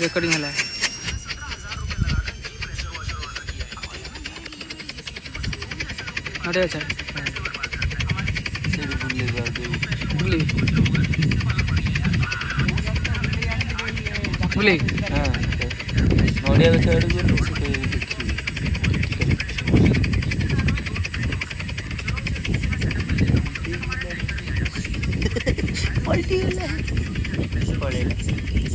recording झाला अरे अच्छा बुली बुली हाँ नोड़िया गछ आड़ को से देखिए पलटी गला पड़ेला